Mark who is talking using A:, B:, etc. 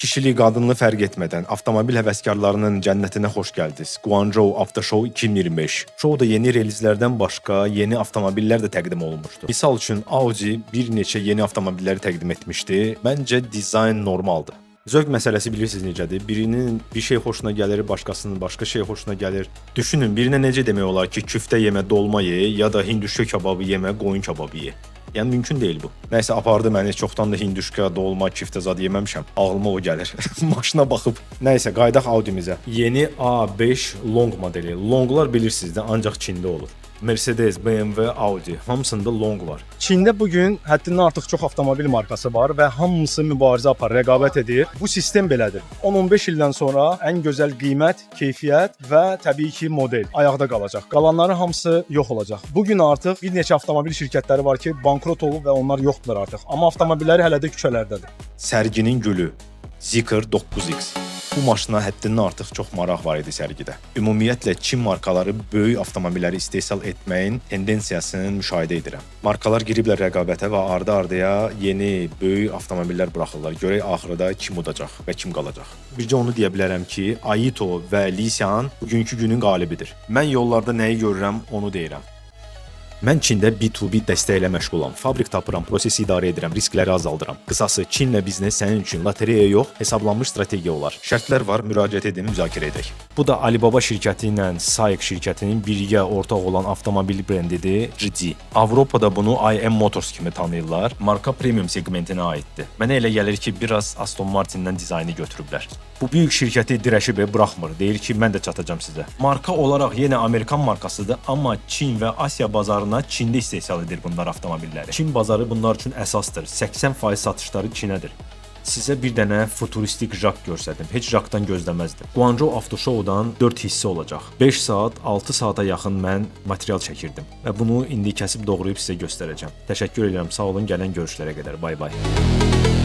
A: Kişili, qadınlı fərq etmədən avtomobil həvəskarlarının cənnətinə xoş gəldiniz. Guangzhou Auto Show 2025. Showda yeni relizlərdən başqa yeni avtomobillər də təqdim olunmuşdu. Misal üçün Audi bir neçə yeni avtomobilləri təqdim etmişdi. Məncə dizayn normaldır. Zövq məsələsi bilirsiniz necədir? Birinin bir şey xoşuna gəlir, başqasının başqa şey xoşuna gəlir. Düşünün, birinə necə demək olar ki, küftə yemə, dolma ye, ya da hinduşka kababı yemə, qoyun kababı ye. Yəni mümkün deyil bu. Nəysə apardı məni, çoxdan da hinduşka, dolma, küftə zad yeməmişəm. Ağlıma o gəlir. Maşına baxıb. Nəysə, qaydaq Audimizə. Yeni A5 Long modeli. Longlar bilirsiniz də, ancaq Çində olur. Mercedes, BMW, Audi hamısında long var.
B: Çində bugün həddindən artıq çox avtomobil markası var və hamısı mübarizə aparır, rəqabət edir. Bu sistem belədir. 10-15 ildən sonra ən gözəl qiymət, keyfiyyət və təbii ki model ayaqda qalacaq. Qalanların hamısı yox olacaq. Bugün artıq bir neçə avtomobil şirkətləri var ki, bankrot olub və onlar yoxdurlar artıq. Amma avtomobilləri hələ də küçələrdədir.
A: Sərginin gülü Zeekr 9X. Bu maşına həddindən artıq çox maraq var idi sərgidə. Ümumiyyətlə Çin markaları böyük avtomobilləri istehsal etməyin tendensiyasını müşahidə edirəm. Markalar giriblər rəqabətə və ardı-ardıya yeni böyük avtomobillər buraxırlar. Görək axırda kim udacaq və kim qalacaq. Bircə onu deyə bilərəm ki, Aito və Lisan bugünkü günün qalibidir. Mən yollarda nəyi görürəm, onu deyirəm. Mən Çində B2B dəstəklə məşğulam. Fabrik tapıram, prosesi idarə edirəm, riskləri azaldıram. Qısası, Çinlə biznes sənin üçün lotereya yox, hesablanmış strategiya olar. Şərtlər var, müraciət edin, müzakirə edək. Bu da Alibaba şirkəti ilə SAIC şirkətinin birgə ortaq olan avtomobil brendidir, GD. Avropada bunu IM Motors kimi tanıyırlar. Marka premium segmentinə aiddir. Mənə elə gəlir ki, biraz Aston Martin'dən dizaynı götürüblər. Bu böyük şirkəti dirəşib buraxmır. Deyir ki, mən də çatacağam sizə. Marka olaraq yenə Amerikan markasıdır, amma Çin və Asiya bazarına Çində istehsal edir bunlar avtomobilləri. Çin bazarı bunlar üçün əsasdır. 80% satışları Çinədir. Sizə bir dənə futuristik Jak göstərdim. Heç Jakdan gözləməzdim. Guangzhou Auto Show-dan 4 hissə olacaq. 5 saat, 6 saata yaxın mən material çəkirdim və bunu indi kəsib doğrayıb sizə göstərəcəm. Təşəkkür edirəm. Sağ olun, gələn görüşlərə qədər. Bay bay.